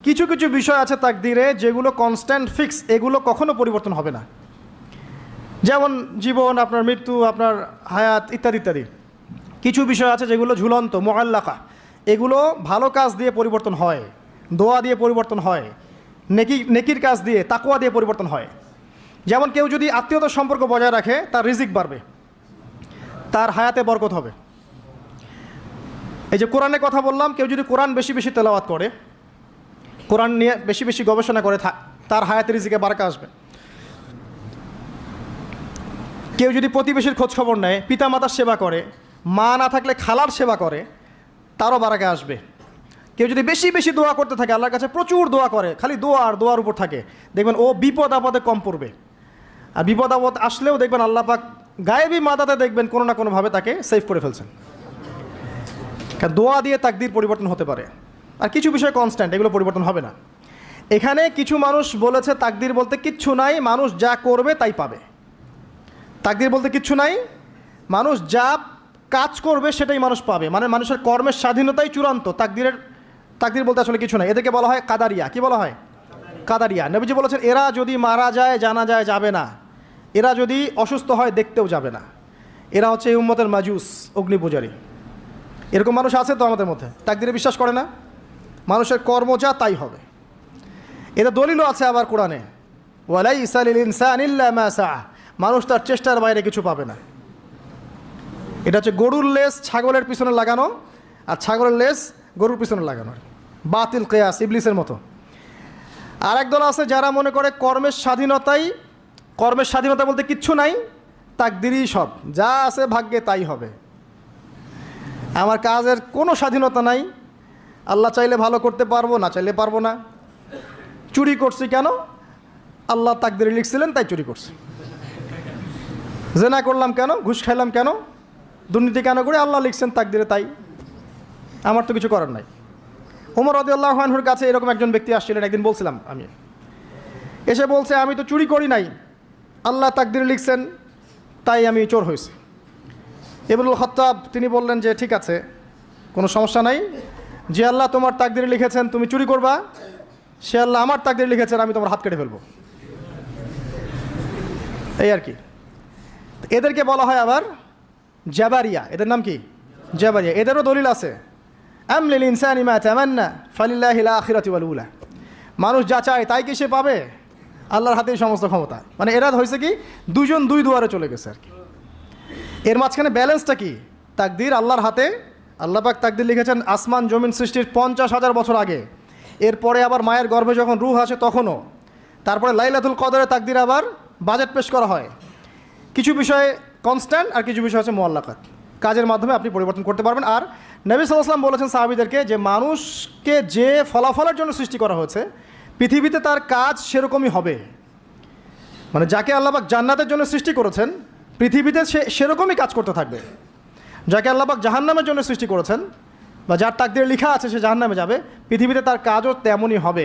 কিছু কিছু বিষয় আছে তাকদিরে যেগুলো কনস্ট্যান্ট ফিক্স, এগুলো কখনো পরিবর্তন হবে না। যেমন জীবন, আপনার মৃত্যু, আপনার হায়াত ইত্যাদি ইত্যাদি। কিছু বিষয় আছে যেগুলো ঝুলন্ত, মুআল্লাকা, এগুলো ভালো কাজ দিয়ে পরিবর্তন হয়, দোয়া দিয়ে পরিবর্তন হয়, নেকির কাজ দিয়ে, তাকওয়া দিয়ে পরিবর্তন হয়। যেমন কেউ যদি আত্মীয়তার সম্পর্ক বজায় রাখে, তার রিজিক বাড়বে, তার হায়াতে বরকত হবে। এই যে কোরআনের কথা বললাম, কেউ যদি কোরআন বেশি বেশি তেলাওয়াত করে, কোরআন নিয়ে বেশি বেশি গবেষণা করে, তার হায়াতে রিজিকে বারাকা আসবে। কেউ যদি প্রতিবেশীর খোঁজ খবর নেয়, পিতামাতার সেবা করে, মা না থাকলে খালার সেবা করে, তারও বারাকা আসবে। কেউ যদি বেশি বেশি দোয়া করতে থাকে, আল্লাহর কাছে প্রচুর দোয়া করে, খালি দোয়া আর দোয়ার উপর থাকে, দেখবেন ও বিপদ আপদে কম পড়বে। আর বিপদ আপদ আসলেও দেখবেন আল্লাহ পাক গায়েবী মাদাতে দেখবেন কোনো না কোনোভাবে তাকে সেভ করে ফেলছেন। কারণ দোয়া দিয়ে তাকদির পরিবর্তন হতে পারে। আর কিছু বিষয় কনস্ট্যান্ট, এগুলো পরিবর্তন হবে না। এখানে কিছু মানুষ বলেছে তাকদির বলতে কিচ্ছু নাই, মানুষ যা করবে তাই পাবে। তাকদির বলতে কিচ্ছু নাই, মানুষ যা কাজ করবে সেটাই মানুষ পাবে, মানে মানুষের কর্মের স্বাধীনতাই চূড়ান্ত। তাকদির বলতে আসলে কিছু নাই। এদেরকে বলা হয় কাদারিয়া। কি বলা হয়? কাদারিয়া। নবীজি বলেছেন, এরা যদি মারা যায় জানা যায় যাবে না, এরা যদি অসুস্থ হয় দেখতেও যাবে না, এরা হচ্ছে এই উম্মতের মাজুস, অগ্নি পূজারী। এরকম মানুষ আছে তো আমাদের মধ্যে, তাকদিরে বিশ্বাস করে না, মানুষের কর্ম যা তাই হবে। এটা দলিলও আছে আবার কোরআনে, ওয়ালাইসা লিল ইনসানি ইল্লা মা সাআ, মানুষ তার চেষ্টার বাইরে কিছু পাবে না। এটা হচ্ছে গরুর লেজ ছাগলের পিছনে লাগানো, আর ছাগলের লেজ গরুর পিছনে লাগানো, বাতিল কিয়াস, ইবলিসের মতো। আর একদল আছে যারা মনে করে কর্মের স্বাধীনতা বলতে কিচ্ছু নাই, তাকদিরই সব, যা আছে ভাগ্যে তাই হবে। আমার কাজের কোনো স্বাধীনতা নাই, আল্লাহ চাইলে ভালো করতে পারবো, না চাইলে পারবো না। চুরি করছি কেন? আল্লাহ তাকদিরে লিখছিলেন তাই চুরি করছি। জেনা করলাম কেন? ঘুষ খাইলাম কেন? দুর্নীতি কেন করে? আল্লাহ লিখছেন তাকদিরে তাই, আমার তো কিছু করার নাই। ওমর রাদিয়াল্লাহু আনহুর কাছে এরকম একজন ব্যক্তি আসছিলেন, একদিন বলছিলাম আমি, এসে বলছে, আমি তো চুরি করি নাই, আল্লাহ তাকদিরে লিখছেন তাই আমি চোর হয়েছি। ইবনুল খাত্তাব তিনি বললেন যে ঠিক আছে, কোনো সমস্যা নাই, যে আল্লাহ তোমার তাকদিরে লিখেছেন তুমি চুরি করবা, সে আল্লাহ আমার তাকদিরে লিখেছেন আমি তোমার হাত কেটে ফেলবো। এই আর কি। এদেরকে বলা হয় আবার জাবারিয়া। এদের নাম কি? জাবারিয়া। এদেরও দলিল আছে, আম লিল ইনসানি মা তামান্না ফালিল্লাহিল আখিরাতু ওয়াল উলা, মানুষ যা চায় তাই কি সে পাবে? আল্লাহর হাতেই সমস্ত ক্ষমতা। মানে এরা হয়েছে কি, দুজন দুই দুয়ারে চলে গেছে আর কি। এর মাঝখানে ব্যালেন্সটা কি? তাকদির আল্লাহর হাতে। আল্লাহ পাক তাকদির লিখেছেন আসমান জমিন সৃষ্টির 50,000 বছর আগে, এরপরে আবার মায়ের গর্ভে যখন রূহ আসে তখনও, তারপরে লাইলাতুল কদরে তাকদির আবার বাজেট পেশ করা হয়। কিছু বিষয়ে কনস্ট্যান্ট আর কিছু বিষয় হচ্ছে মুআল্লাকাত, কাজের মাধ্যমে আপনি পরিবর্তন করতে পারবেন। আর নবী সাল্লাল্লাহু আলাইহি ওয়াসাল্লাম বলেছেন সাহাবীদেরকে যে মানুষকে যে ফলাফলের জন্য সৃষ্টি করা হয়েছে পৃথিবীতে তার কাজ সেরকমই হবে। মানে যাকে আল্লাহ পাক জান্নাতের জন্য সৃষ্টি করেছেন পৃথিবীতে সে সেরকমই কাজ করতে থাকবে। যাকে আল্লাহ পাক জাহান্নামের জন্য সৃষ্টি করেছেন বা যার তাকদিরে লেখা আছে সে জাহান্নামে যাবে, পৃথিবীতে তার কাজও তেমনই হবে।